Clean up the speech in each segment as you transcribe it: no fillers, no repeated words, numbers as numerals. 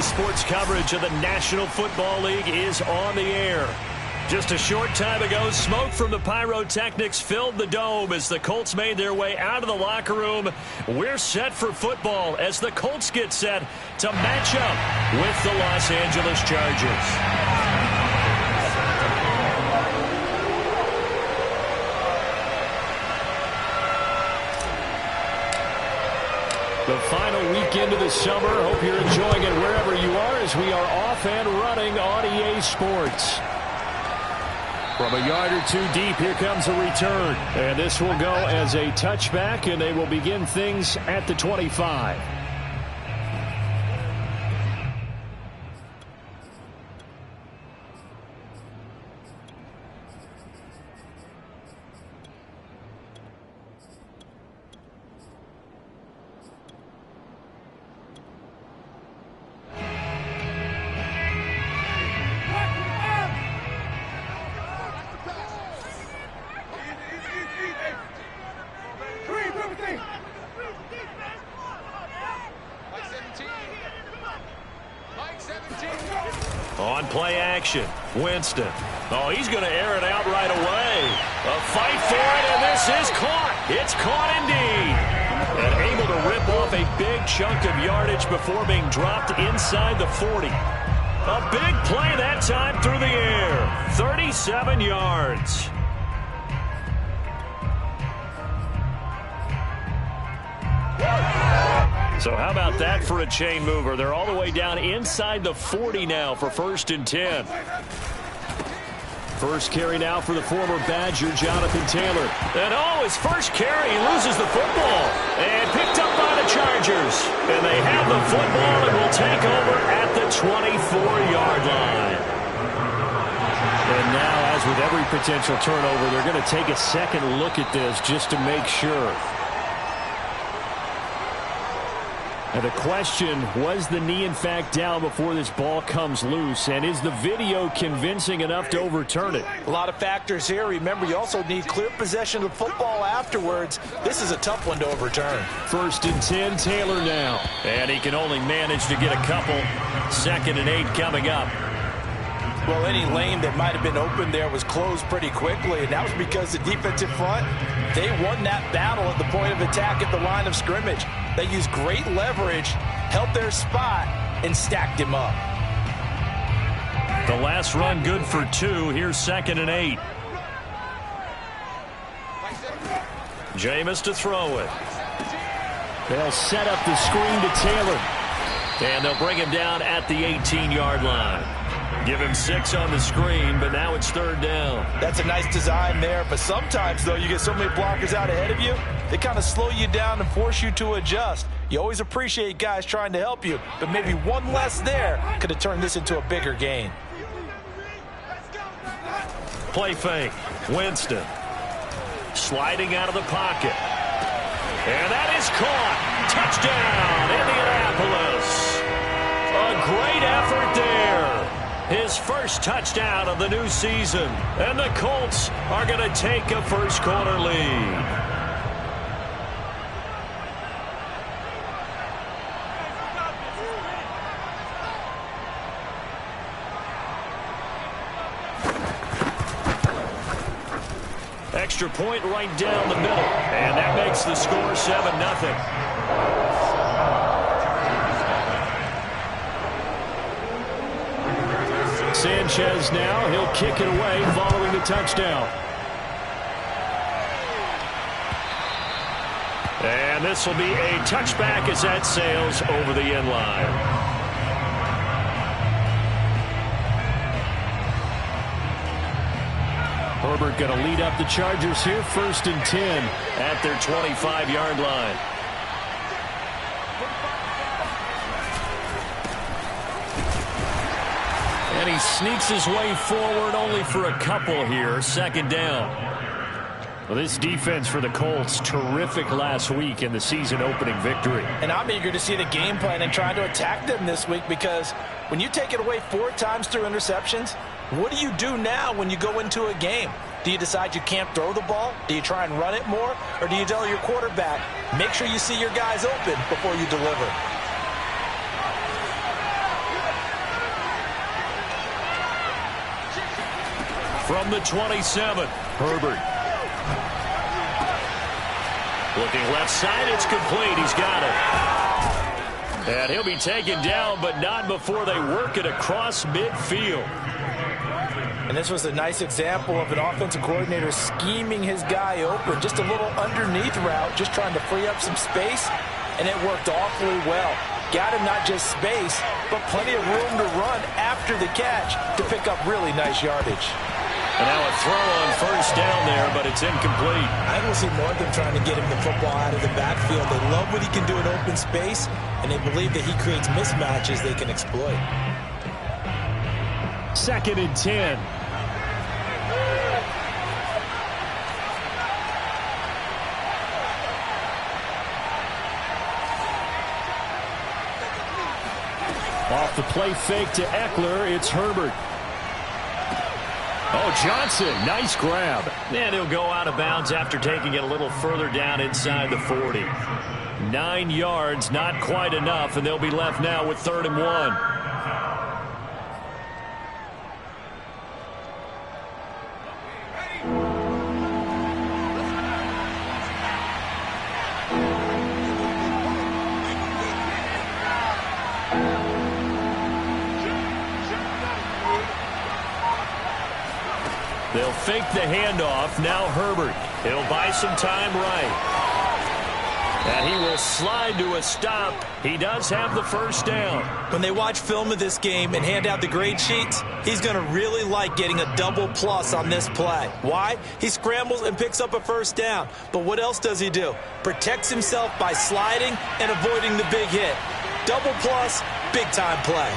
sports coverage of the National Football League is on the air. Just a short time ago, smoke from the pyrotechnics filled the dome as the Colts made their way out of the locker room. We're set for football as the Colts get set to match up with the Los Angeles Chargers. The final weekend of the summer. Hope you're enjoying it wherever you are as we are off and running on EA Sports. From a yard or two deep, here comes a return. And this will go as a touchback, and they will begin things at the 25. On play action, Winston. Oh, he's going to air it out right away. A fight for it, and this is caught. It's caught indeed. And able to rip off a big chunk of yardage before being dropped inside the 40. A big play that time through the air. 37 yards. So how about that for a chain mover? They're all the way down inside the 40 now for 1st and 10. First carry now for the former Badger, Jonathan Taylor. And his first carry, he loses the football. And picked up by the Chargers. And they have the football and will take over at the 24-yard line. And now, as with every potential turnover, they're going to take a second look at this just to make sure. And the question, was the knee in fact down before this ball comes loose? And is the video convincing enough to overturn it? A lot of factors here. Remember, you also need clear possession of the football afterwards. This is a tough one to overturn. 1st and 10, Taylor now. And he can only manage to get a couple. 2nd and 8 coming up. Well, any lane that might have been open there was closed pretty quickly, and that was because the defensive front, they won that battle at the point of attack at the line of scrimmage. They used great leverage, held their spot, and stacked him up. The last run good for 2. Here's 2nd and 8. Jameis to throw it. They'll set up the screen to Taylor. And they'll bring him down at the 18-yard line. Give him 6 on the screen, but now it's 3rd down. That's a nice design there, but sometimes, though, you get so many blockers out ahead of you, they kind of slow you down and force you to adjust. You always appreciate guys trying to help you, but maybe one less there could have turned this into a bigger gain. Play fake. Winston. Sliding out of the pocket. And that is caught. Touchdown, Indianapolis. A great effort there. His first touchdown of the new season. And the Colts are going to take a first-quarter lead. Extra point right down the middle. And that makes the score 7-0. Sanchez now, he'll kick it away following the touchdown. And this will be a touchback as that sails over the end line. Herbert going to lead up the Chargers here, 1st and 10 at their 25-yard line. And he sneaks his way forward only for a couple here. 2nd down. Well, this defense for the Colts, terrific last week in the season-opening victory. And I'm eager to see the game plan and trying to attack them this week, because when you take it away 4 times through interceptions, what do you do now when you go into a game? Do you decide you can't throw the ball? Do you try and run it more? Or do you tell your quarterback, make sure you see your guys open before you deliver? From the 27, Herbert. Looking left side, it's complete. He's got it. And he'll be taken down, but not before they work it across midfield. And this was a nice example of an offensive coordinator scheming his guy open. Just a little underneath route, just trying to free up some space, and it worked awfully well. Got him not just space, but plenty of room to run after the catch to pick up really nice yardage. And now a throw on first down there, but it's incomplete. I will see more of them trying to get him the football out of the backfield. They love what he can do in open space, and they believe that he creates mismatches they can exploit. 2nd and 10. Off the play fake to Eckler, it's Herbert. Oh, Johnson, nice grab. And he'll go out of bounds after taking it a little further down inside the 40. 9 yards, not quite enough, and they'll be left now with 3rd and 1. They'll fake the handoff. Now Herbert. He'll buy some time right. And he will slide to a stop. He does have the first down. When they watch film of this game and hand out the grade sheets, he's going to really like getting a double plus on this play. Why? He scrambles and picks up a first down. But what else does he do? Protects himself by sliding and avoiding the big hit. Double plus, big time play.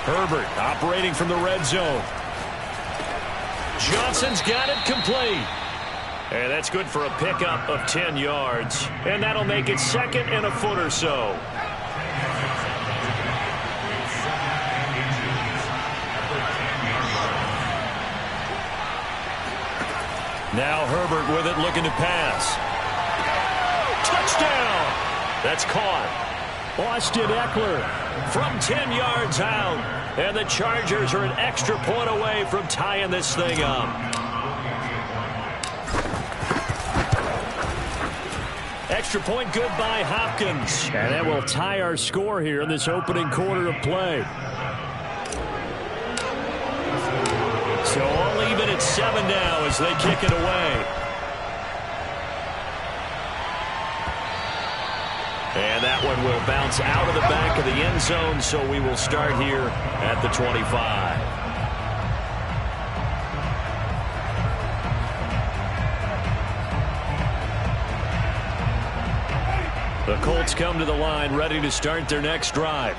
Herbert operating from the red zone. Johnson's got it complete. And that's good for a pickup of 10 yards. And that'll make it 2nd and a foot or so. Now Herbert with it, looking to pass. Touchdown! That's caught. Austin Eckler from 10 yards out. And the Chargers are an extra point away from tying this thing up. Extra point good by Hopkins. And that will tie our score here in this opening quarter of play. So all even at 7 now as they kick it away. And that one will bounce out of the back of the end zone, so we will start here at the 25. The Colts come to the line ready to start their next drive.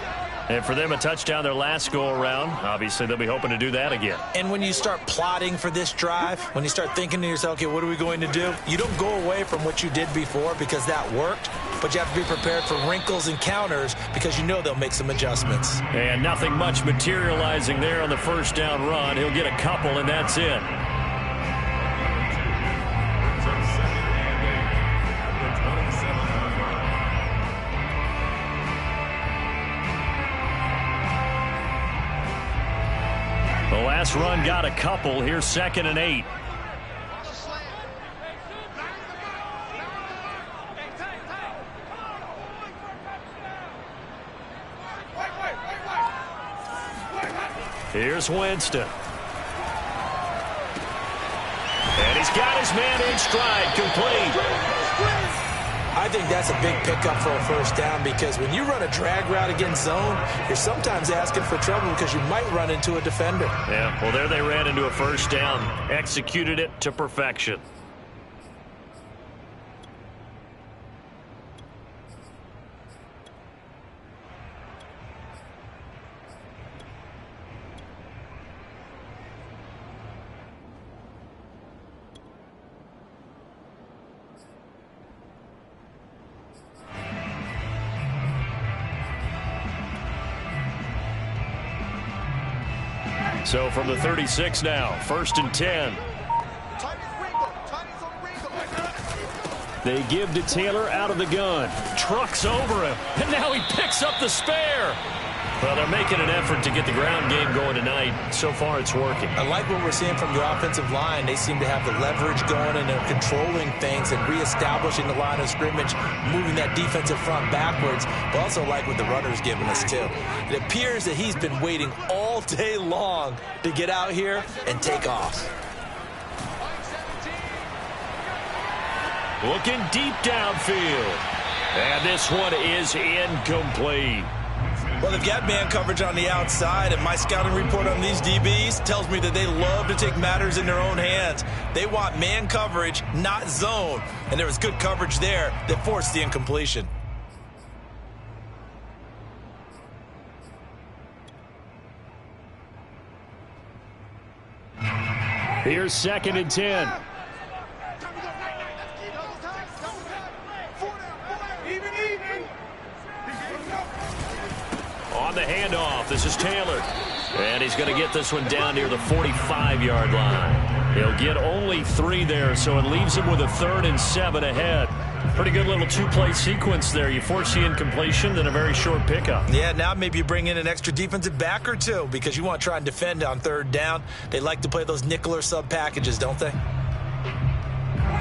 And for them, a touchdown their last go-around. Obviously, they'll be hoping to do that again. And when you start plotting for this drive, when you start thinking to yourself, okay, what are we going to do? You don't go away from what you did before because that worked, but you have to be prepared for wrinkles and counters because you know they'll make some adjustments. And nothing much materializing there on the first down run. He'll get a couple, and that's it. The last run got a couple. Here's 2nd and 8. Here's Winston. And he's got his man in stride, complete. I think that's a big pickup for a first down because when you run a drag route against zone, you're sometimes asking for trouble because you might run into a defender. Yeah, well, there they ran into a first down. Executed it to perfection. So from the 36 now, 1st and 10. They give to Taylor out of the gun. Trucks over him, and now he picks up the spare. Well, they're making an effort to get the ground game going tonight. So far, it's working. I like what we're seeing from the offensive line. They seem to have the leverage going, and they're controlling things and reestablishing the line of scrimmage, moving that defensive front backwards. But also like what the runner's giving us, too. It appears that he's been waiting all day long to get out here and take off. Looking deep downfield. And this one is incomplete. Well, they've got man coverage on the outside, and my scouting report on these DBs tells me that they love to take matters in their own hands. They want man coverage, not zone. And there was good coverage there that forced the incompletion. Here's 2nd and 10. On the handoff, this is Taylor. And he's going to get this one down near the 45-yard line. He'll get only 3 there, so it leaves him with a 3rd and 7 ahead. Pretty good little 2-play sequence there. You force the incompletion, then a very short pickup. Yeah, now maybe you bring in an extra defensive back or two because you want to try and defend on 3rd down. They like to play those nickel or sub packages, don't they?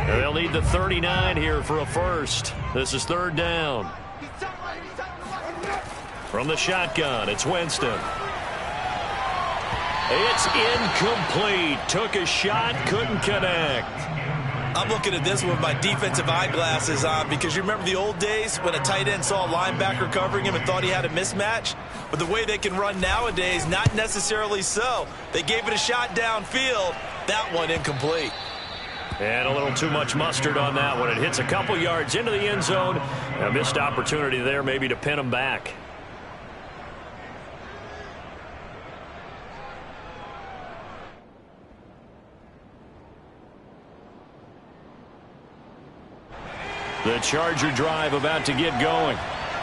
They'll need the 39 here for a first. This is 3rd down. From the shotgun, it's Winston. It's incomplete. Took a shot, couldn't connect. I'm looking at this with my defensive eyeglasses on because you remember the old days when a tight end saw a linebacker covering him and thought he had a mismatch? But the way they can run nowadays, not necessarily so. They gave it a shot downfield. That one incomplete. And a little too much mustard on that one. It hits a couple yards into the end zone. A missed opportunity there maybe to pin him back. The Charger drive about to get going.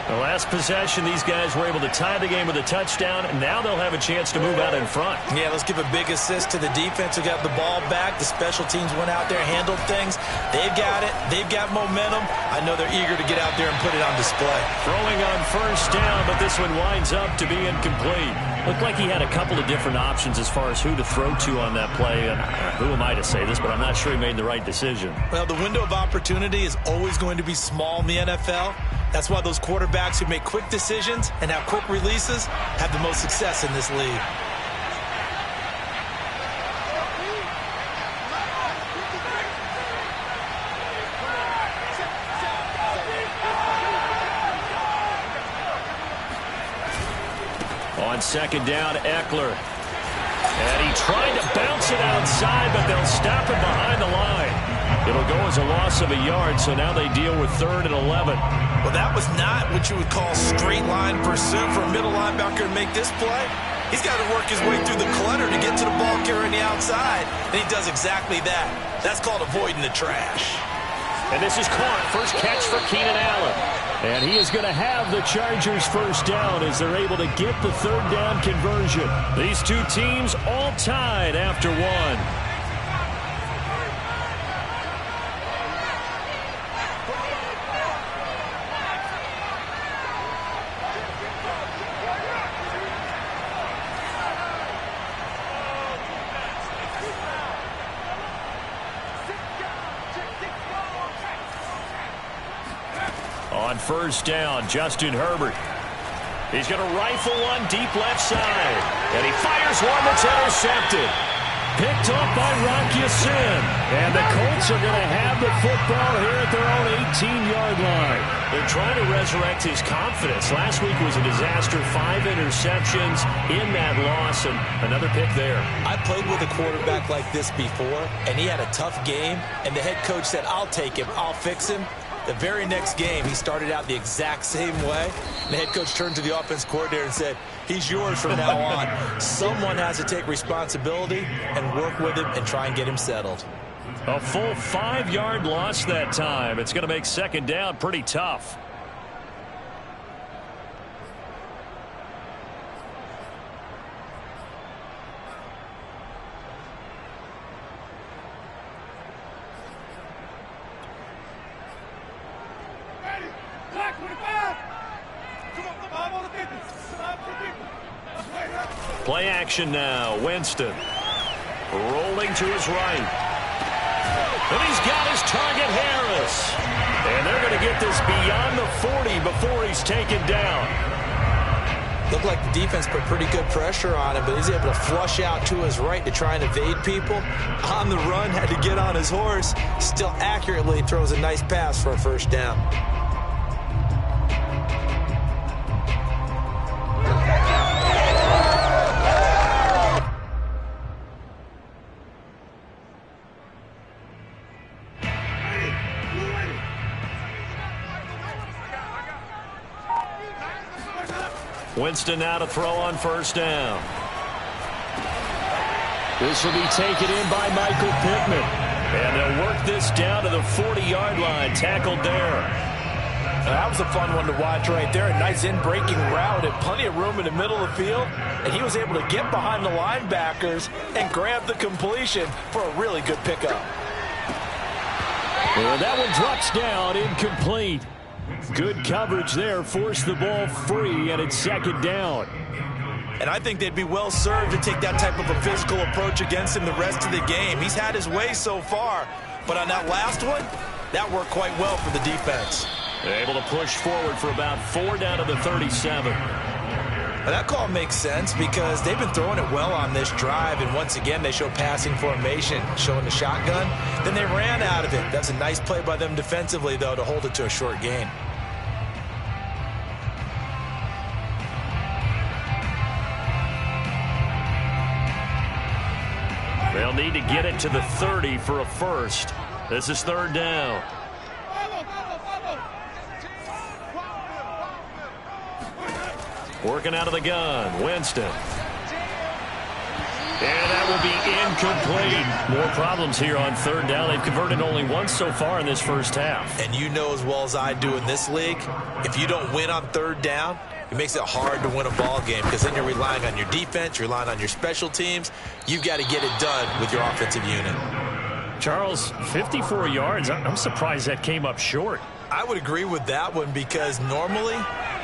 The last possession, these guys were able to tie the game with a touchdown, and now they'll have a chance to move out in front. Yeah, let's give a big assist to the defense who got the ball back. The special teams went out there, handled things. They've got it. They've got momentum. I know they're eager to get out there and put it on display. Throwing on 1st down, but this one winds up to be incomplete. Looked like he had a couple of different options as far as who to throw to on that play. And who am I to say this, but I'm not sure he made the right decision. Well, the window of opportunity is always going to be small in the NFL. That's why those quarterbacks who make quick decisions and have quick releases have the most success in this league. On 2nd down, Eckler. And he tried to bounce it outside, but they'll stop him behind the line. It'll go as a loss of a yard, so now they deal with 3rd and 11. Well, that was not what you would call straight line pursuit for a middle linebacker to make this play. He's got to work his way through the clutter to get to the ball carrier on the outside, and he does exactly that. That's called avoiding the trash. And this is caught. First catch for Keenan Allen. And he is going to have the Chargers 1st down as they're able to get the 3rd down conversion. These two teams all tied after one. On 1st down, Justin Herbert. He's going to rifle one deep left side. And he fires one that's intercepted. Picked off by Rock Ya-Sin. And the Colts are going to have the football here at their own 18-yard line. They're trying to resurrect his confidence. Last week was a disaster. 5 interceptions in that loss, and another pick there. I played with a quarterback like this before, and he had a tough game, and the head coach said, I'll take him, I'll fix him. The very next game, he started out the exact same way. The head coach turned to the offense coordinator and said, he's yours from now on. Someone has to take responsibility and work with him and try and get him settled. A full 5-yard loss that time. It's going to make 2nd down pretty tough. Play action now. Winston rolling to his right. And he's got his target, Harris. And they're going to get this beyond the 40 before he's taken down. Looked like the defense put pretty good pressure on him, but he's able to flush out to his right to try and evade people. On the run, had to get on his horse. Still accurately throws a nice pass for a first down. Winston now to throw on first down. This will be taken in by Michael Pittman. And they'll work this down to the 40-yard line. Tackled there. That was a fun one to watch right there. A nice in-breaking route and plenty of room in the middle of the field. And he was able to get behind the linebackers and grab the completion for a really good pickup. And that one drops down, incomplete. Good coverage there, forced the ball free, and it's second down. And I think they'd be well served to take that type of a physical approach against him the rest of the game. He's had his way so far, but on that last one, that worked quite well for the defense. Able to push forward for about 4 down to the 37. Now that call makes sense because they've been throwing it well on this drive, and once again they show passing formation, showing the shotgun. Then they ran out of it. That's a nice play by them defensively, though, to hold it to a short gain. They'll need to get it to the 30 for a first. This is third down. Working out of the gun, Winston. And that will be incomplete. More problems here on third down. They've converted only once so far in this first half. And you know as well as I do in this league, if you don't win on third down, it makes it hard to win a ball game because then you're relying on your defense, you're relying on your special teams. You've got to get it done with your offensive unit. Charles, 54 yards. I'm surprised that came up short. I would agree with that one because normally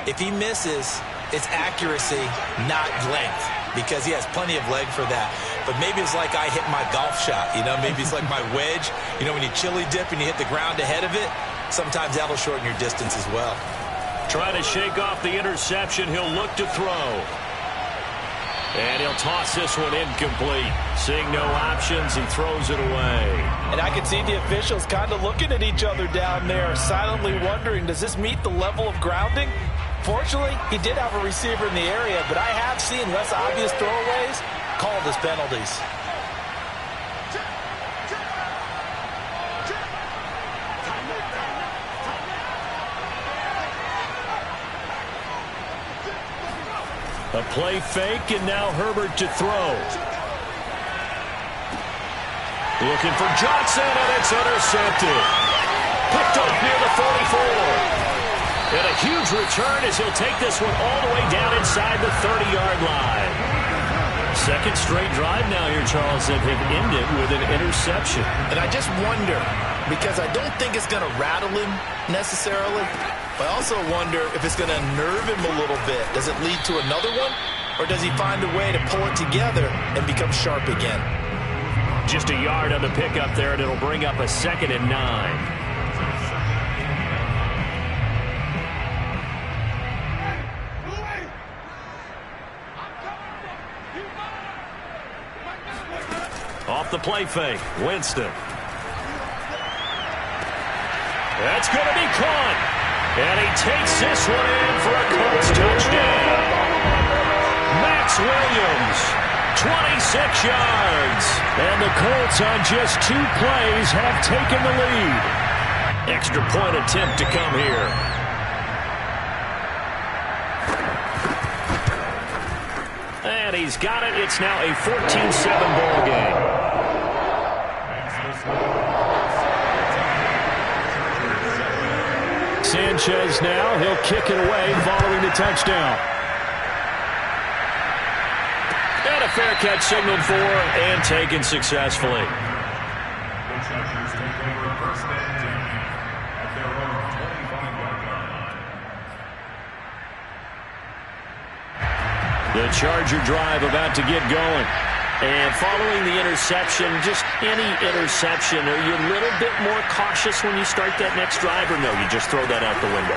if he misses, it's accuracy, not length, because he has plenty of leg for that. But maybe it's like I hit my golf shot, you know, maybe it's like my wedge. You know, when you chili dip and you hit the ground ahead of it, sometimes that'll shorten your distance as well. Trying to shake off the interception. He'll look to throw. And he'll toss this one incomplete. Seeing no options, he throws it away. And I can see the officials kind of looking at each other down there, silently wondering, does this meet the level of grounding? Fortunately, he did have a receiver in the area, but I have seen less obvious throwaways called as penalties. A play fake, and now Herbert to throw. Looking for Johnson, and it's intercepted. Picked up near the 44. And a huge return as he'll take this one all the way down inside the 30-yard line. Second straight drive now here, Charles, that have ended with an interception. And I just wonder, because I don't think it's going to rattle him necessarily, but I also wonder if it's going to nerve him a little bit. Does it lead to another one? Or does he find a way to pull it together and become sharp again? Just a yard on the pickup there, and it'll bring up a 2nd and 9. Off the play fake, Winston. That's going to be caught. And he takes this one in for a Colts touchdown. Max Williams, 26 yards. And the Colts on just 2 plays have taken the lead. Extra point attempt to come here. And he's got it. It's now a 14-7 ball game. Sanchez now, he'll kick it away following the touchdown. And a fair catch signaled for and taken successfully. The Charger drive about to get going. And following the interception, just any interception, are you a little bit more cautious when you start that next drive, or no, you just throw that out the window?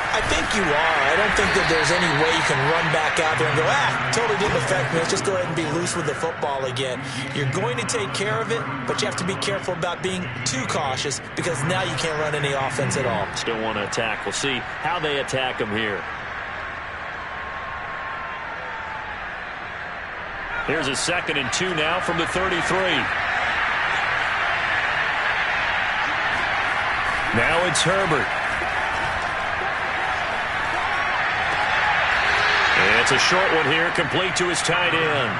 I think you are. I don't think that there's any way you can run back out there and go, totally didn't affect me. Let's just go ahead and be loose with the football again. You're going to take care of it, but you have to be careful about being too cautious because now you can't run any offense at all. Still want to attack. We'll see how they attack them here. Here's a 2nd and 2 now from the 33. Now it's Herbert. And it's a short one here, complete to his tight end.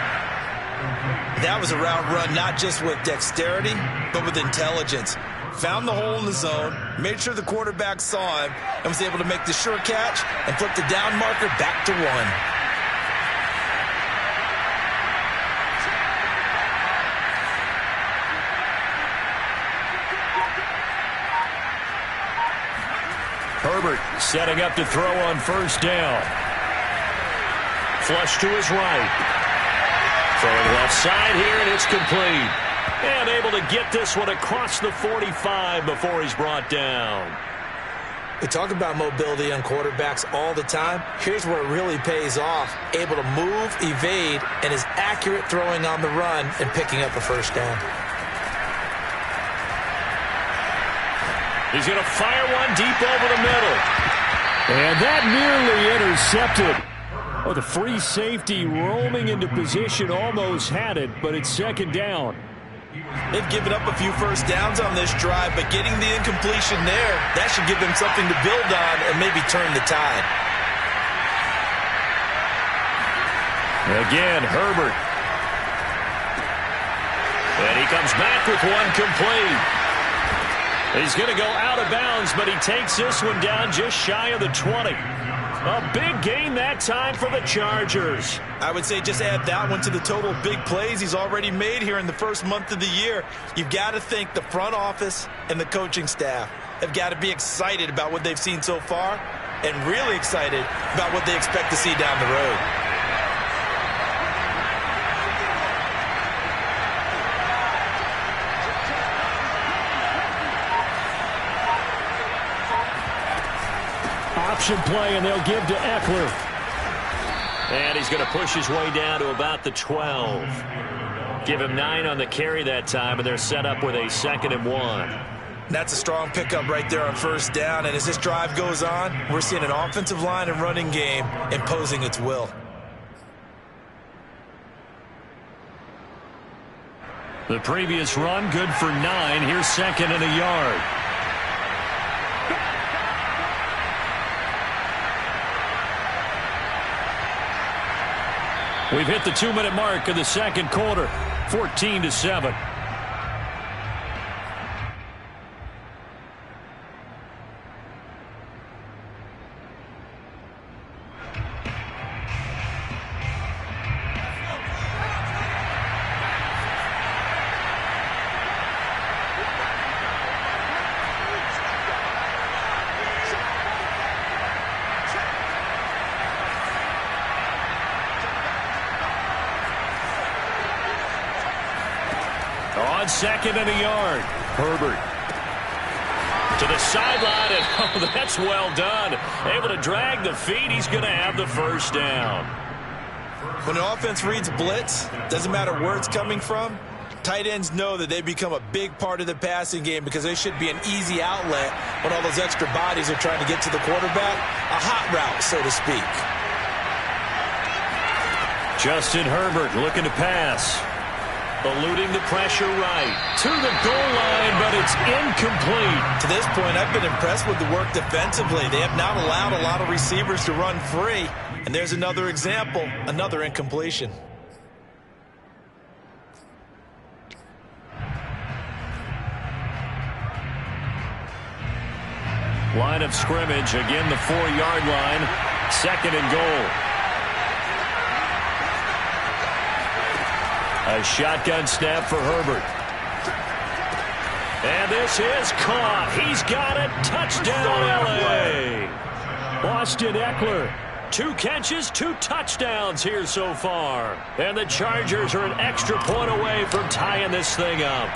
That was a route run not just with dexterity, but with intelligence. Found the hole in the zone, made sure the quarterback saw him, and was able to make the sure catch and flip the down marker back to 1. Herbert setting up to throw on 1st down. Flush to his right. Throwing left side here, and it's complete. And able to get this one across the 45 before he's brought down. We talk about mobility on quarterbacks all the time. Here's where it really pays off. Able to move, evade, and is accurate throwing on the run and picking up a 1st down. He's going to fire one deep over the middle. And that nearly intercepted. Oh, the free safety roaming into position almost had it, but it's 2nd down. They've given up a few 1st downs on this drive, but getting the incompletion there, that should give them something to build on and maybe turn the tide. Again, Herbert. And he comes back with one complete. He's going to go out of bounds, but he takes this one down just shy of the 20. A big gain that time for the Chargers. I would say just add that one to the total big plays he's already made here in the first month of the year. You've got to think the front office and the coaching staff have got to be excited about what they've seen so far and really excited about what they expect to see down the road. Option play, and they'll give to Eckler. And he's going to push his way down to about the 12. Give him 9 on the carry that time, and they're set up with a 2nd and 1. That's a strong pickup right there on 1st down, and as this drive goes on, we're seeing an offensive line and running game imposing its will. The previous run, good for 9. Here's 2nd and a yard. We've hit the 2-minute mark of the 2nd quarter, 14-7. On 2nd and a yard, Herbert to the sideline, and oh, that's well done. Able to drag the feet. He's going to have the 1st down. When an offense reads blitz, doesn't matter where it's coming from, tight ends know that they become a big part of the passing game because they should be an easy outlet when all those extra bodies are trying to get to the quarterback. A hot route, so to speak. Justin Herbert looking to pass. Eluding the pressure right to the goal line, but it's incomplete. To this point, I've been impressed with the work defensively. They have not allowed a lot of receivers to run free. And there's another example, another incompletion. Line of scrimmage, again the 4-yard line, 2nd and goal. A shotgun snap for Herbert. And this is caught. He's got it. Touchdown, L.A. Austin Eckler 2 catches, 2 touchdowns here so far. And the Chargers are an extra point away from tying this thing up.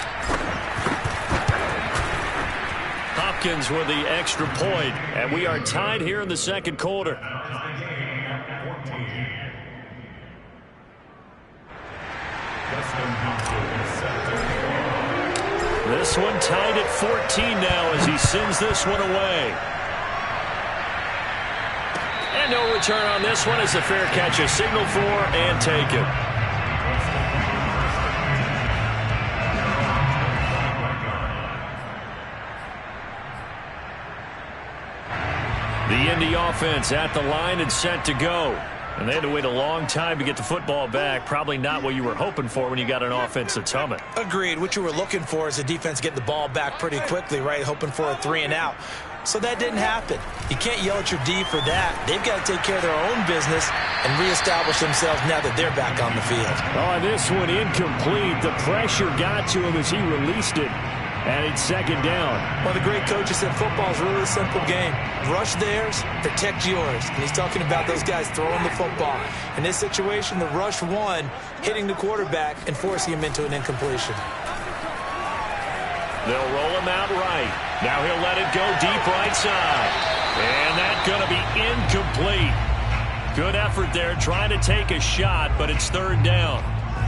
Hopkins with the extra point, and we are tied here in the second quarter. This one tied at 14 now as he sends this one away. And no return on this one as the fair catch is signaled for and taken. The Indy offense at the line and set to go. And they had to wait a long time to get the football back. Probably not what you were hoping for when you got an offense that's humming. Agreed. What you were looking for is the defense getting the ball back pretty quickly, right? Hoping for a 3 and out. So that didn't happen. You can't yell at your D for that. They've got to take care of their own business and reestablish themselves now that they're back on the field. Oh, this one incomplete. The pressure got to him as he released it. And it's second down. One of the great coaches said football is really a simple game. Rush theirs, protect yours. And he's talking about those guys throwing the football. In this situation, the rush won, hitting the quarterback and forcing him into an incompletion. They'll roll him out right. Now he'll let it go deep right side. And that's going to be incomplete. Good effort there trying to take a shot, but it's third down.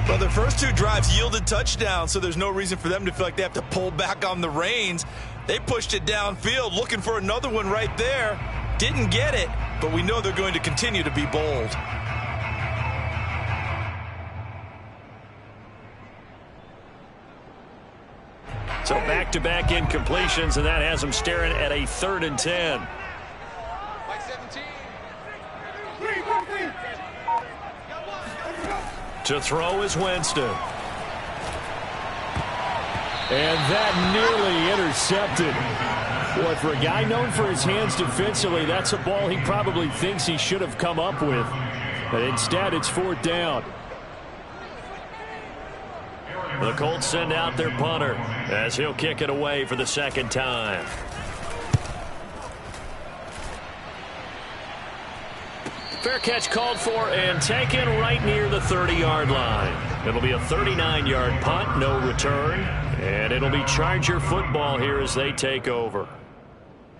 Well, their first 2 drives yielded touchdowns, so there's no reason for them to feel like they have to pull back on the reins. They pushed it downfield, looking for another one right there. Didn't get it, but we know they're going to continue to be bold. So back-to-back incompletions, and that has them staring at a 3rd and 10. To throw is Winston. And that nearly intercepted. Boy, for a guy known for his hands defensively, that's a ball he probably thinks he should have come up with. But instead, it's 4th down. The Colts send out their punter as he'll kick it away for the second time. Fair catch called for and taken right near the 30-yard line. It'll be a 39-yard punt, no return. And it'll be Charger football here as they take over.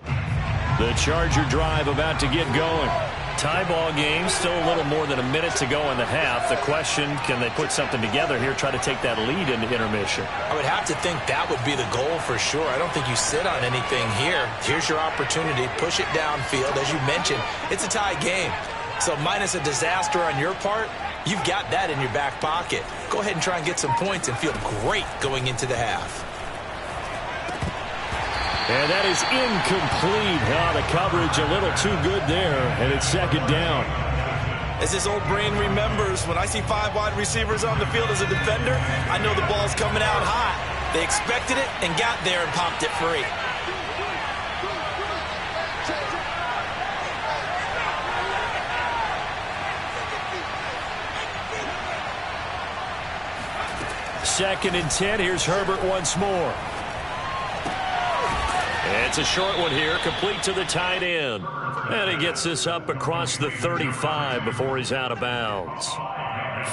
The Charger drive about to get going. Tie ball game, still a little more than a minute to go in the half. The question, can they put something together here, try to take that lead into intermission? I would have to think that would be the goal for sure. I don't think you sit on anything here. Here's your opportunity. Push it downfield. As you mentioned, it's a tie game. So minus a disaster on your part, you've got that in your back pocket. Go ahead and try and get some points and feel great going into the half. And that is incomplete. Oh, the coverage a little too good there, and it's second down. As this old brain remembers, when I see 5 wide receivers on the field as a defender, I know the ball's coming out hot. They expected it and got there and popped it free. Second and 10. Here's Herbert once more. It's a short one here, complete to the tight end. And he gets this up across the 35 before he's out of bounds.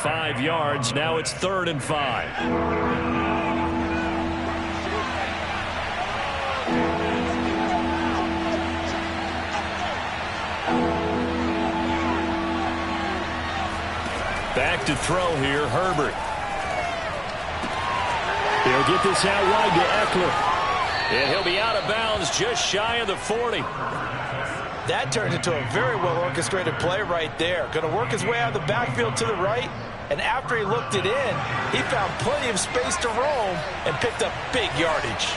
5 yards, now it's 3rd and 5. Back to throw here, Herbert. He'll get this out wide to Eckler. And he'll be out of bounds just shy of the 40. That turned into a very well-orchestrated play right there. Going to work his way out of the backfield to the right. And after he looked it in, he found plenty of space to roam and picked up big yardage.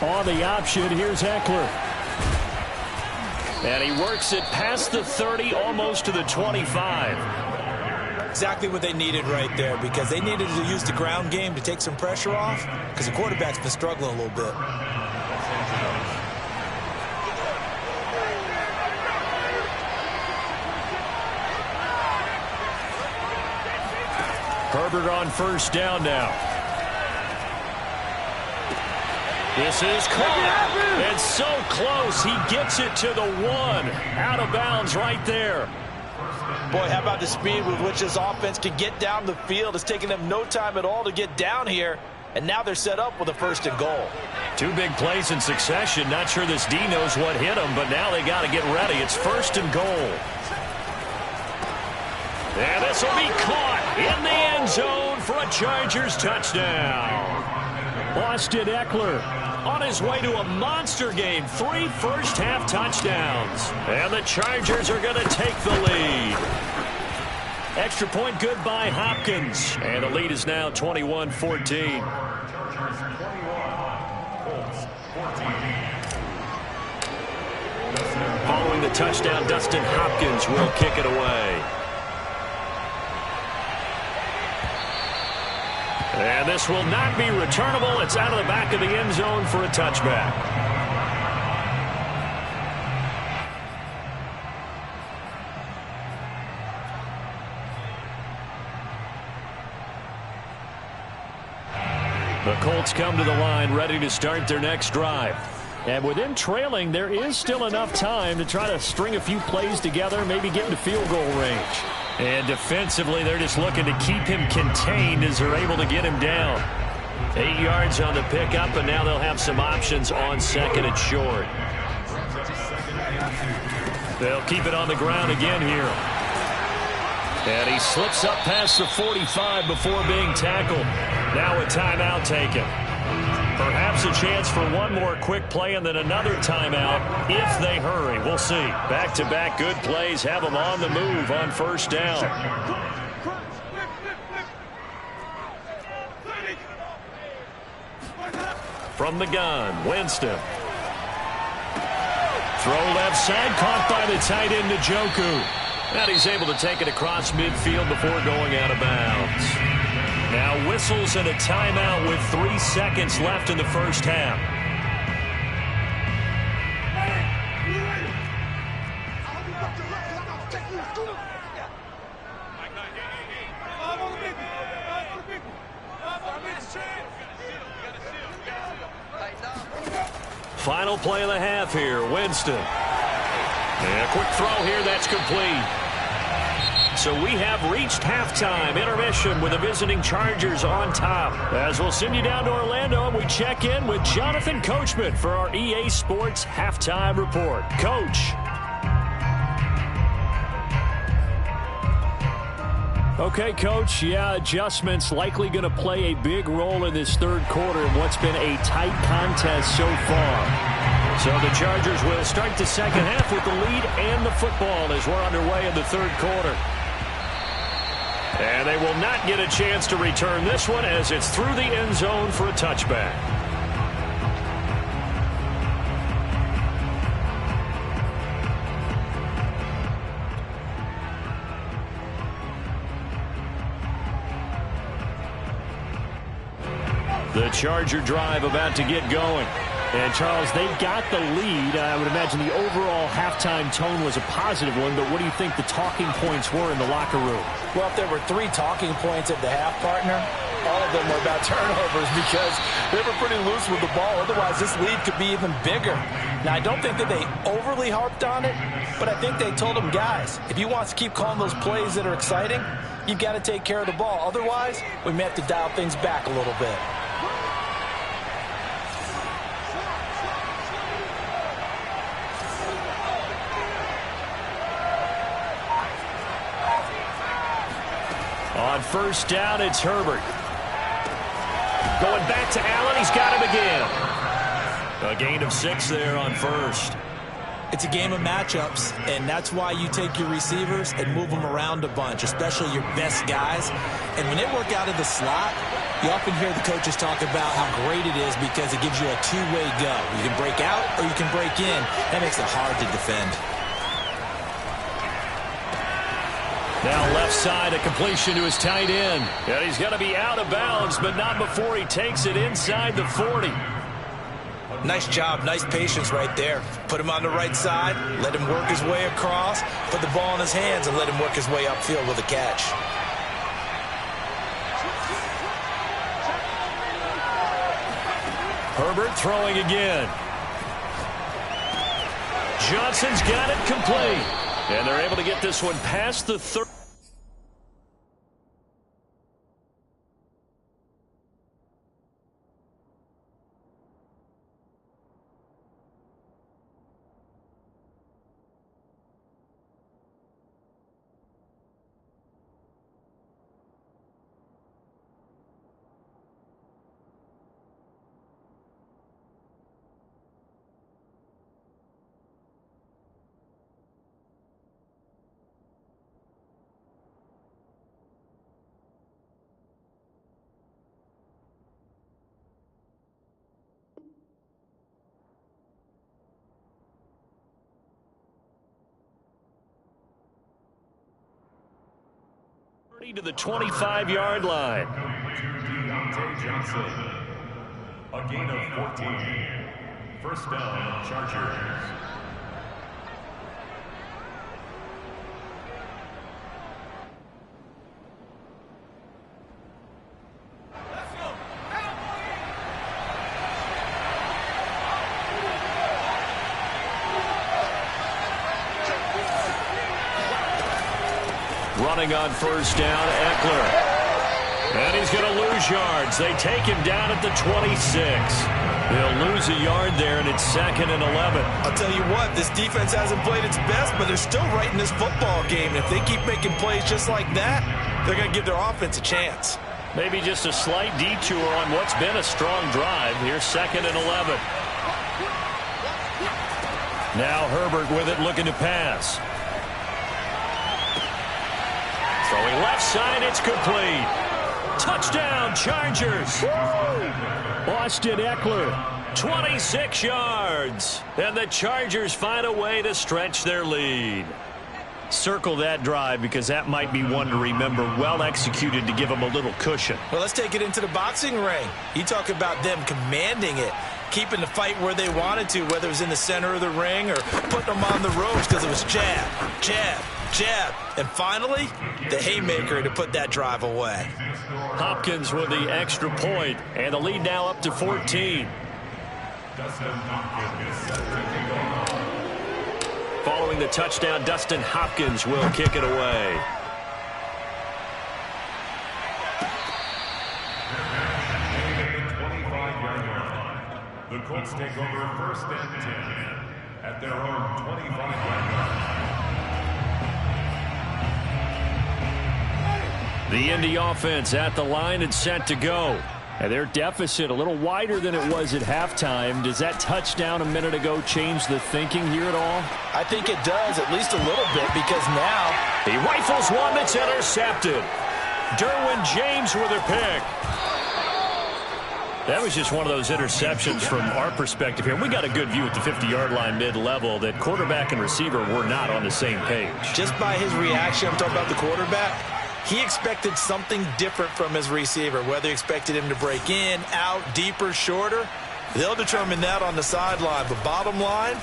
On the option, here's Eckler. And he works it past the 30, almost to the 25. Exactly what they needed right there, because they needed to use the ground game to take some pressure off, because the quarterback's been struggling a little bit. Herbert on first down now. This is caught. It's so close. He gets it to the 1. Out of bounds right there. Boy, how about the speed with which this offense can get down the field? It's taking them no time at all to get down here. And now they're set up with a 1st and goal. 2 big plays in succession. Not sure this D knows what hit him, but now they got to get ready. It's 1st and goal. And this will be caught in the end zone for a Chargers touchdown. Austin Eckler on his way to a monster game. 3 first-half touchdowns. And the Chargers are going to take the lead. Extra point good by Hopkins. And the lead is now 21-14. Following the touchdown, Dustin Hopkins will kick it away. And this will not be returnable. It's out of the back of the end zone for a touchback. The Colts come to the line ready to start their next drive. And with them trailing, there is still enough time to try to string a few plays together, maybe get into field goal range. And defensively, they're just looking to keep him contained as they're able to get him down. 8 yards on the pickup, and now they'll have some options on 2nd and short. They'll keep it on the ground again here. And he slips up past the 45 before being tackled. Now a timeout taken. Perhaps a chance for one more quick play and then another timeout if they hurry. We'll see. Back-to-back good plays have them on the move on first down. From the gun, Winston. Throw left side, caught by the tight end Njoku. And he's able to take it across midfield before going out of bounds. Now whistles and a timeout with 3 seconds left in the first half. Final play of the half here, Winston. And a quick throw here, that's complete. So we have reached halftime, intermission with the visiting Chargers on top. As we'll send you down to Orlando, and we check in with Jonathan Coachman for our EA Sports Halftime Report. Coach. Okay, Coach, yeah, adjustments likely going to play a big role in this third quarter in what's been a tight contest so far. So the Chargers will start the second half with the lead and the football as we're underway in the third quarter. And they will not get a chance to return this one as it's through the end zone for a touchback. The Charger drive about to get going. And, Charles, they got the lead. I would imagine the overall halftime tone was a positive one, but what do you think the talking points were in the locker room? Well, if there were 3 talking points at the half, partner, all of them were about turnovers because they were pretty loose with the ball. Otherwise, this lead could be even bigger. Now, I don't think that they overly harped on it, but I think they told them, guys, if you want to keep calling those plays that are exciting, you've got to take care of the ball. Otherwise, we may have to dial things back a little bit. On first down, it's Herbert. Going back to Allen, he's got him again. A gain of 6 there on first. It's a game of matchups, and that's why you take your receivers and move them around a bunch, especially your best guys. And when they work out of the slot, you often hear the coaches talk about how great it is because it gives you a two-way go. You can break out or you can break in. That makes it hard to defend. Now left side, a completion to his tight end. And he's going to be out of bounds, but not before he takes it inside the 40. Nice job, nice patience right there. Put him on the right side, let him work his way across, put the ball in his hands, and let him work his way upfield with a catch. Herbert throwing again. Johnson's got it complete. And they're able to get this one past the 30. To the 25-yard line. El1te Johnson. A gain of 14. First down, Chargers. Running on first down, Eckler. And he's going to lose yards. They take him down at the 26. He'll lose a yard there, and it's 2nd and 11. I'll tell you what, this defense hasn't played its best, but they're still right in this football game. And if they keep making plays just like that, they're going to give their offense a chance. Maybe just a slight detour on what's been a strong drive. Here's 2nd and 11. Now Herbert with it, looking to pass. Throwing left side, it's complete. Touchdown, Chargers. Austin Eckler, 26 yards. And the Chargers find a way to stretch their lead. Circle that drive because that might be one to remember. Well executed to give them a little cushion. Well, let's take it into the boxing ring. You talk about them commanding it, keeping the fight where they wanted to, whether it was in the center of the ring or putting them on the ropes because it was jab, jab, jab. And finally, the haymaker to put that drive away. Hopkins with the extra point, and the lead now up to 14. Following the touchdown, Dustin Hopkins will kick it away. The Colts take over 1st and 10 at their own 25-yard line. The Indy offense at the line and set to go. And their deficit a little wider than it was at halftime. Does that touchdown a minute ago change the thinking here at all? I think it does, at least a little bit, because now he rifles one that's intercepted. Derwin James with a pick. That was just one of those interceptions from our perspective here. We got a good view at the 50-yard line mid-level that quarterback and receiver were not on the same page. Just by his reaction, I'm talking about the quarterback, he expected something different from his receiver, whether he expected him to break in, out, deeper, shorter. They'll determine that on the sideline. But bottom line,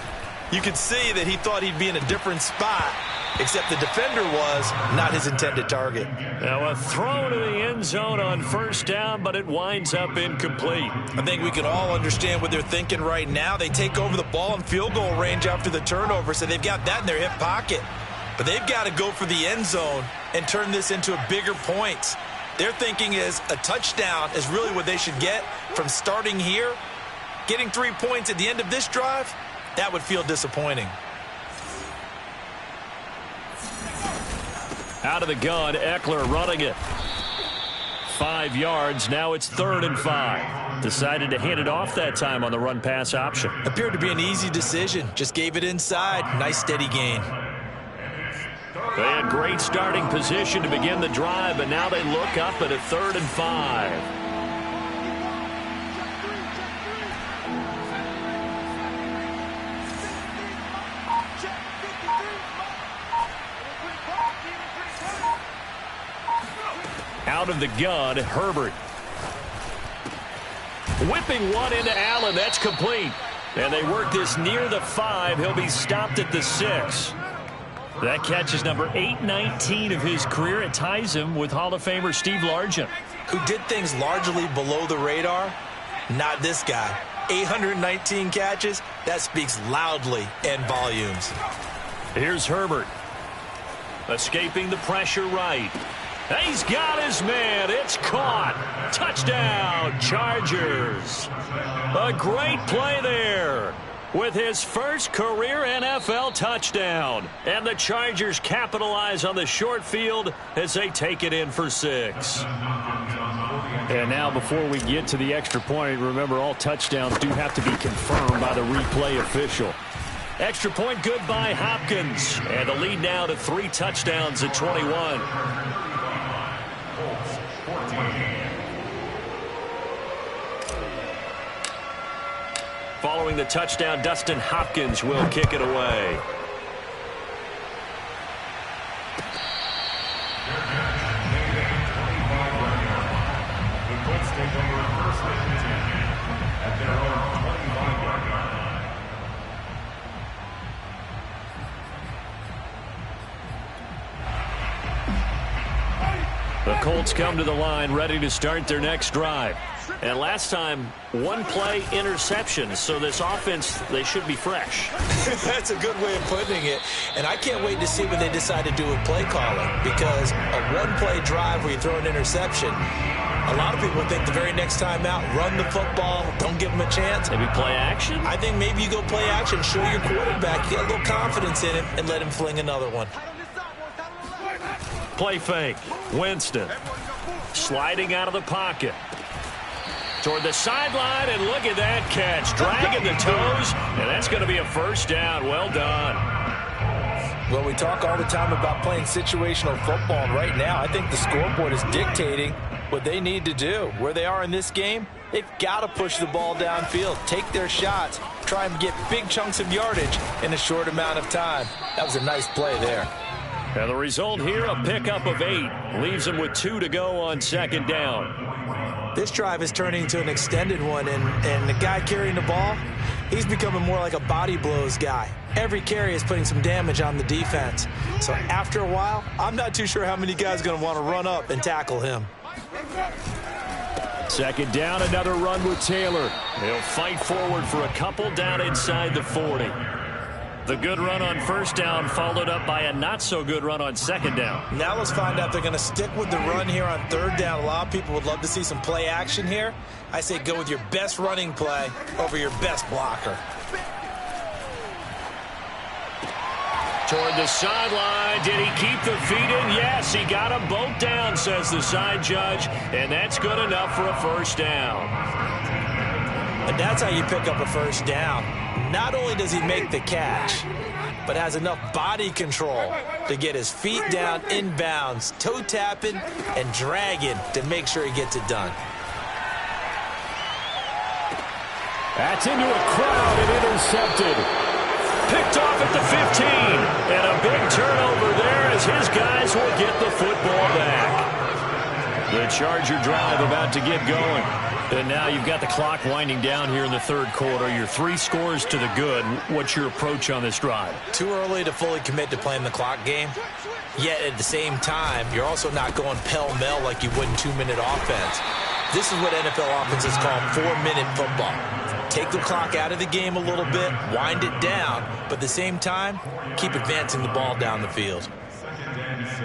you could see that he thought he'd be in a different spot, except the defender was not his intended target. Now a throw to the end zone on first down, but it winds up incomplete. I think we can all understand what they're thinking right now. They take over the ball in field goal range after the turnover, so they've got that in their hip pocket. But they've got to go for the end zone and turn this into a bigger points. Their thinking is a touchdown is really what they should get from starting here. Getting 3 points at the end of this drive, that would feel disappointing. Out of the gun, Eckler running it. 5 yards, now it's 3rd and 5. Decided to hand it off that time on the run-pass option. Appeared to be an easy decision. Just gave it inside. Nice steady gain. They had great starting position to begin the drive, but now they look up at a 3rd and 5. Out of the gun, Herbert. Whipping one into Allen. That's complete. And they work this near the 5. He'll be stopped at the 6. That catch is number 819 of his career. It ties him with Hall of Famer Steve Largent, who did things largely below the radar. Not this guy. 819 catches, that speaks loudly in volumes. Here's Herbert. Escaping the pressure right. He's got his man. It's caught. Touchdown, Chargers. A great play there with his first career NFL touchdown. And the Chargers capitalize on the short field as they take it in for 6. And now before we get to the extra point, remember all touchdowns do have to be confirmed by the replay official. Extra point good by Hopkins. And the lead now to 3 touchdowns at 21. Following the touchdown, Dustin Hopkins will kick it away. The Colts take over first and 10 at their own 25-yard line. The Colts come to the line ready to start their next drive. And last time, 1 play interception. So this offense, they should be fresh. That's a good way of putting it. And I can't wait to see what they decide to do with play calling. Because a 1-play drive where you throw an interception, a lot of people think the very next time out, run the football, don't give them a chance. Maybe play action? I think maybe you go play action, show your quarterback, get a little confidence in him, and let him fling another one. Play fake. Winston sliding out of the pocket. Toward the sideline, and look at that catch. Dragging the toes, and that's going to be a first down. Well done. Well, we talk all the time about playing situational football, and right now I think the scoreboard is dictating what they need to do. Where they are in this game, they've got to push the ball downfield, take their shots, try and get big chunks of yardage in a short amount of time. That was a nice play there. And the result here, a pickup of 8. Leaves them with 2 to go on 2nd down. This drive is turning into an extended one, and the guy carrying the ball, he's becoming more like a body blows guy. Every carry is putting some damage on the defense. So after a while, I'm not too sure how many guys are going to want to run up and tackle him. 2nd down, another run with Taylor. He'll fight forward for a couple down inside the 40. The good run on 1st down followed up by a not-so-good run on 2nd down. Now let's find out if they're going to stick with the run here on 3rd down. A lot of people would love to see some play action here. I say go with your best running play over your best blocker. Toward the sideline. Did he keep the feet in? Yes, he got them both down, says the side judge. And that's good enough for a 1st down. And that's how you pick up a 1st down. Not only does he make the catch, but has enough body control to get his feet down inbounds, toe tapping and dragging to make sure he gets it done. That's into a crowd and intercepted. Picked off at the 15. And a big turnover there as his guys will get the football back. The Charger drive about to get going. And now you've got the clock winding down here in the 3rd quarter. You're 3 scores to the good. What's your approach on this drive? Too early to fully commit to playing the clock game. Yet at the same time, you're also not going pell-mell like you would in 2-minute offense. This is what NFL offenses call 4-minute football. Take the clock out of the game a little bit, wind it down, but at the same time, keep advancing the ball down the field. 2nd and 6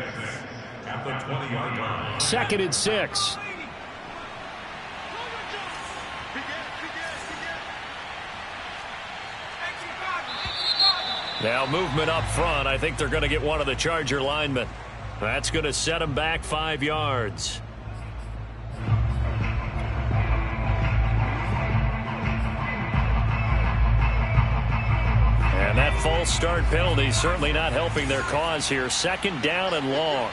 at the 20-yard line. 2nd and 6. Now movement up front. I think they're going to get one of the Charger linemen. That's going to set them back 5 yards. And that false start penalty certainly not helping their cause here. 2nd down and long.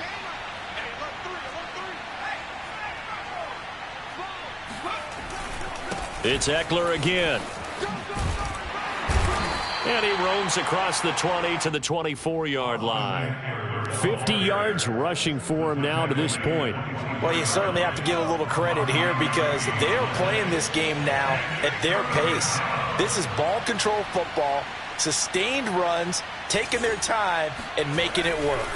It's Eckler again. And he roams across the 20 to the 24-yard line. 50 yards rushing for him now to this point. Well, you certainly have to give a little credit here because they're playing this game now at their pace. This is ball control football, sustained runs, taking their time, and making it work.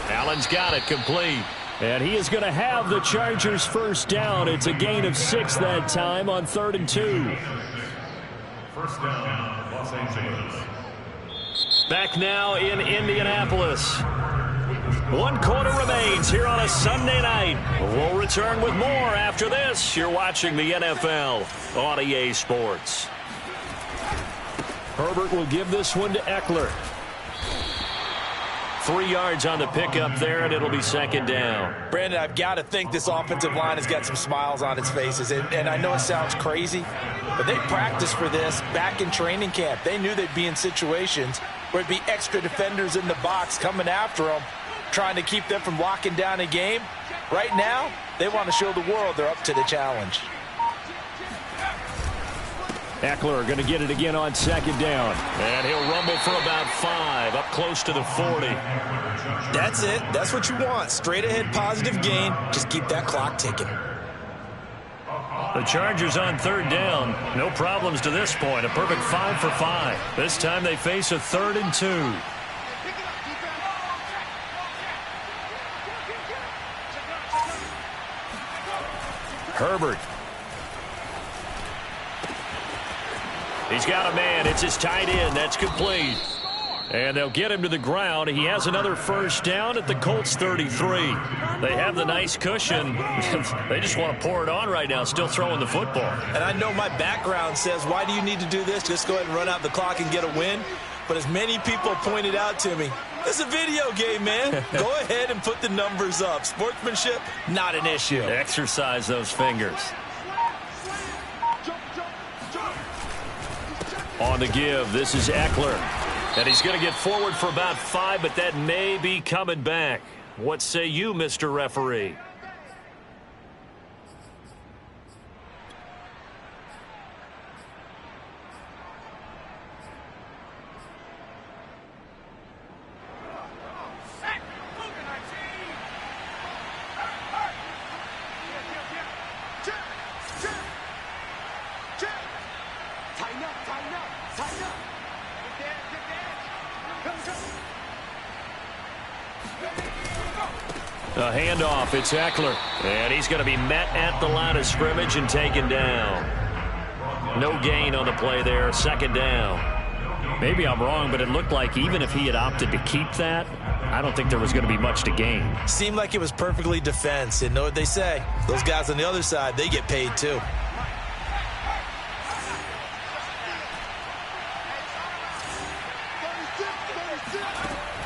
Allen's got it complete. And he is going to have the Chargers first down. It's a gain of 6 that time on 3rd and 2. First down, Los Angeles. Back now in Indianapolis. 1 quarter remains here on a Sunday night. We'll return with more after this. You're watching the NFL on EA Sports. Herbert will give this one to Eckler. 3 yards on the pickup there, and it'll be 2nd down. Brandon, I've got to think this offensive line has got some smiles on its faces. And I know it sounds crazy, but they practiced for this back in training camp. They knew they'd be in situations where it'd be extra defenders in the box coming after them, trying to keep them from locking down a game. Right now, they want to show the world they're up to the challenge. Eckler going to get it again on 2nd down. And he'll rumble for about 5, up close to the 40. That's it. That's what you want. Straight ahead positive gain. Just keep that clock ticking. The Chargers on 3rd down. No problems to this point. A perfect 5 for 5. This time they face a 3rd and 2. Herbert. He's got a man. It's his tight end. That's complete. And they'll get him to the ground. He has another first down at the Colts 33. They have the nice cushion. They just want to pour it on right now, still throwing the football. And I know my background says, why do you need to do this? Just go ahead and run out the clock and get a win. But as many people pointed out to me, it's a video game, man. Go ahead and put the numbers up. Sportsmanship, not an issue. Exercise those fingers. On the give, this is Eckler. And he's going to get forward for about 5, but that may be coming back. What say you, Mr. Referee? A handoff, it's Eckler. And he's going to be met at the line of scrimmage and taken down. No gain on the play there, 2nd down. Maybe I'm wrong, but it looked like even if he had opted to keep that, I don't think there was going to be much to gain. Seemed like it was perfectly defense. And know what they say? Those guys on the other side, they get paid too.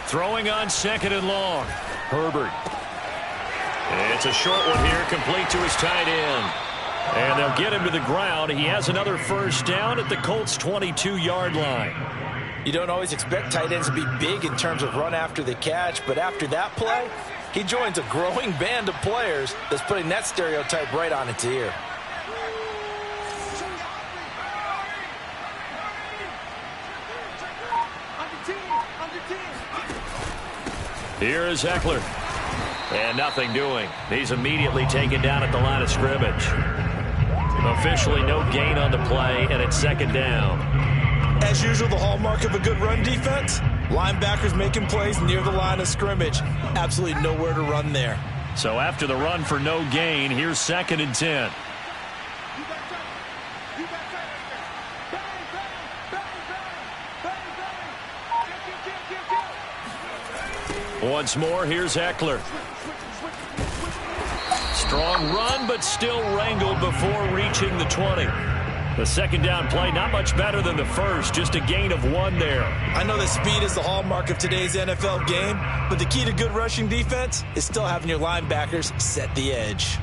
Throwing on 2nd and long. Herbert. It's a short one here, complete to his tight end. And they'll get him to the ground. He has another first down at the Colts' 22-yard line. You don't always expect tight ends to be big in terms of run after the catch, but after that play, he joins a growing band of players that's putting that stereotype right on its ear. Here is Eckler. And nothing doing. He's immediately taken down at the line of scrimmage. Officially no gain on the play, and it's 2nd down. As usual, the hallmark of a good run defense, linebackers making plays near the line of scrimmage. Absolutely nowhere to run there. So after the run for no gain, here's 2nd and 10. Once more, here's Eckler. Strong run, but still wrangled before reaching the 20. The 2nd down play, not much better than the first, just a gain of 1 there. I know that speed is the hallmark of today's NFL game, but the key to good rushing defense is still having your linebackers set the edge.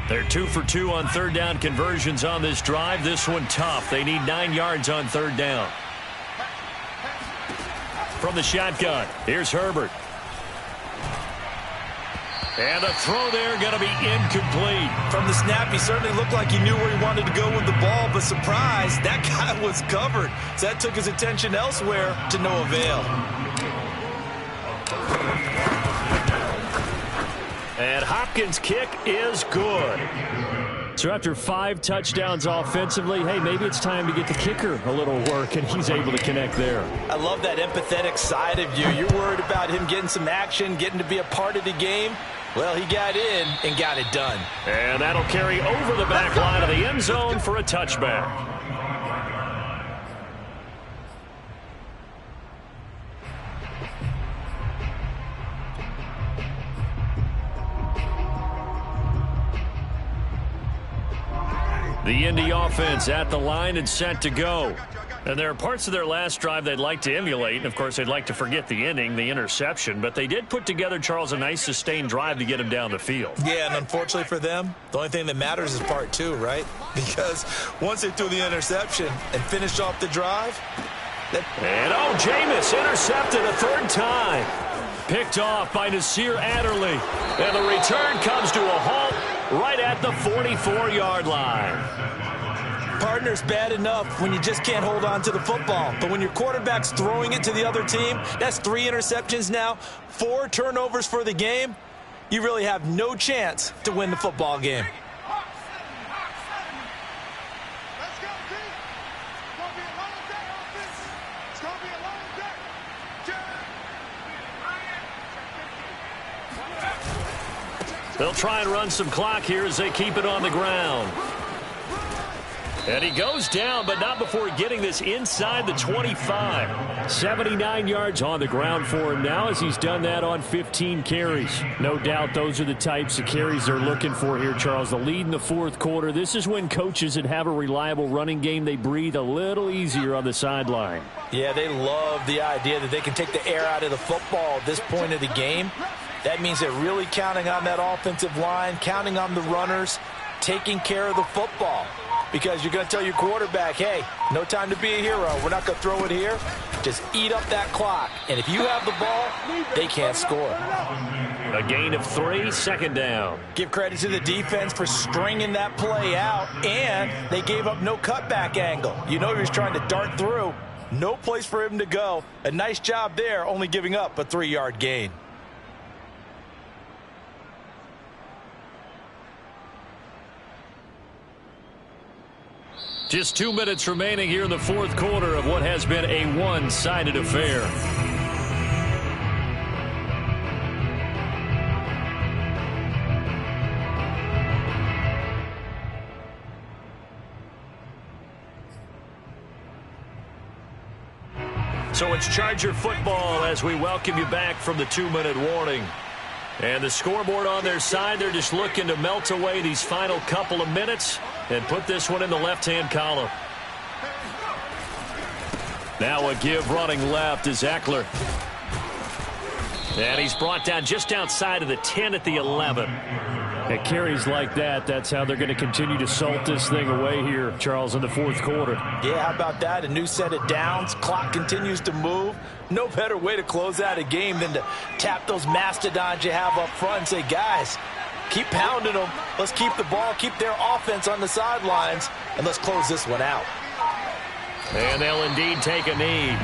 They're 2 for 2 on 3rd down conversions on this drive. This one tough. They need 9 yards on 3rd down. From the shotgun, here's Herbert. And the throw there going to be incomplete. From the snap, he certainly looked like he knew where he wanted to go with the ball, but surprise, that guy was covered. So that took his attention elsewhere to no avail. And Hopkins' kick is good. So after 5 touchdowns offensively, hey, maybe it's time to get the kicker a little work, and he's able to connect there. I love that empathetic side of you. You're worried about him getting some action, getting to be a part of the game. Well, he got in and got it done. And that'll carry over the back line of the end zone for a touchback. The Indy offense at the line and set to go. And there are parts of their last drive they'd like to emulate. And, of course, they'd like to forget the inning, the interception. But they did put together, Charles, a nice sustained drive to get him down the field. Yeah, and unfortunately for them, the only thing that matters is part 2, right? Because once they threw the interception and finished off the drive. And, Jameis intercepted a 3rd time. Picked off by Nasir Adderley. And the return comes to a halt right at the 44-yard line. Partner's bad enough when you just can't hold on to the football. But when your quarterback's throwing it to the other team, that's 3 interceptions now, 4 turnovers for the game. You really have no chance to win the football game. They'll try and run some clock here as they keep it on the ground. And he goes down, but not before getting this inside the 25. 79 yards on the ground for him now as he's done that on 15 carries. No doubt those are the types of carries they're looking for here, Charles. The lead in the 4th quarter. This is when coaches that have a reliable running game, they breathe a little easier on the sideline. Yeah, they love the idea that they can take the air out of the football at this point of the game. That means they're really counting on that offensive line, counting on the runners, taking care of the football. Because you're going to tell your quarterback, hey, no time to be a hero. We're not going to throw it here. Just eat up that clock. And if you have the ball, they can't score. A gain of 3, 2nd down. Give credit to the defense for stringing that play out, and they gave up no cutback angle. You know he was trying to dart through. No place for him to go. A nice job there, only giving up a 3-yard gain. Just 2 minutes remaining here in the 4th quarter of what has been a one-sided affair. So it's Charger football as we welcome you back from the 2-minute warning. And the scoreboard on their side, they're just looking to melt away these final couple of minutes and put this one in the left-hand column. Now a give running left is Eckler. And he's brought down just outside of the 10 at the 11. At carries like that, that's how they're going to continue to salt this thing away here, Charles, in the 4th quarter. Yeah, how about that? A new set of downs. Clock continues to move. No better way to close out a game than to tap those mastodons you have up front and say, guys, keep pounding them. Let's keep the ball, keep their offense on the sidelines, and let's close this one out. And they'll indeed take a knee.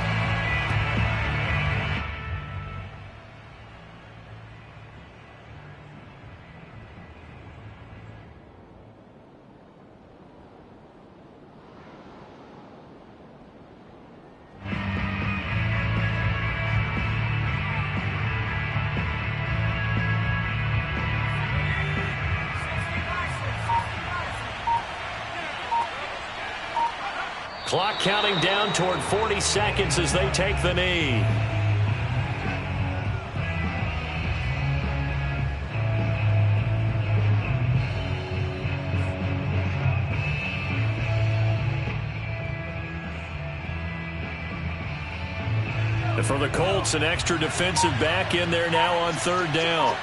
Clock counting down toward 40 seconds as they take the knee. And for the Colts, an extra defensive back in there now on 3rd down.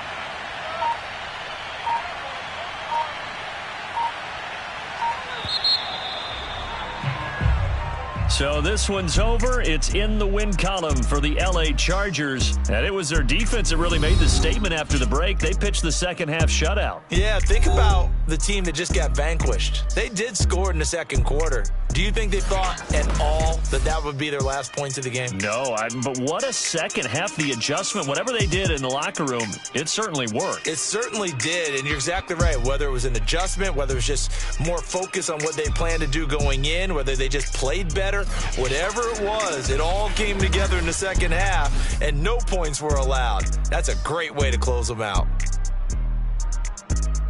So this one's over. It's in the win column for the LA Chargers. And it was their defense that really made the statement after the break. They pitched the second half shutout. Yeah, think about the team that just got vanquished. They did score in the second quarter. Do you think they thought at all that that would be their last points of the game? No, but what a second half. The adjustment, whatever they did in the locker room, it certainly worked. It certainly did, and you're exactly right. Whether it was an adjustment, whether it was just more focus on what they planned to do going in, whether they just played better, whatever it was, it all came together in the second half, and no points were allowed. That's a great way to close them out.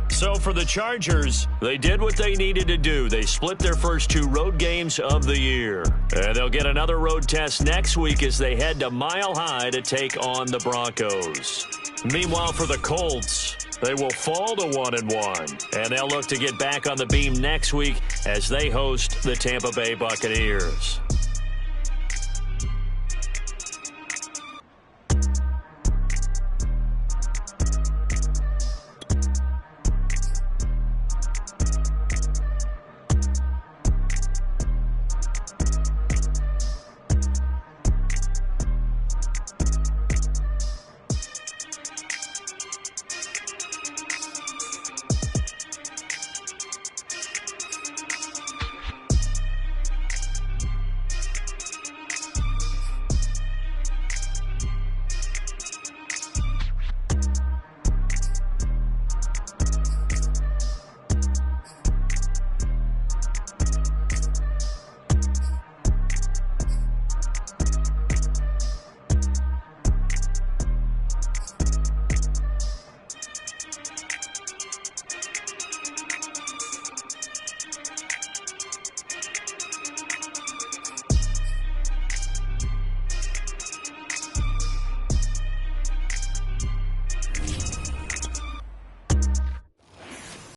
So for the Chargers, they did what they needed to do. They split their first 2 road games of the year. And they'll get another road test next week as they head to Mile High to take on the Broncos. Meanwhile, for the Colts, they will fall to 1-1. And they'll look to get back on the beam next week as they host the Tampa Bay Buccaneers.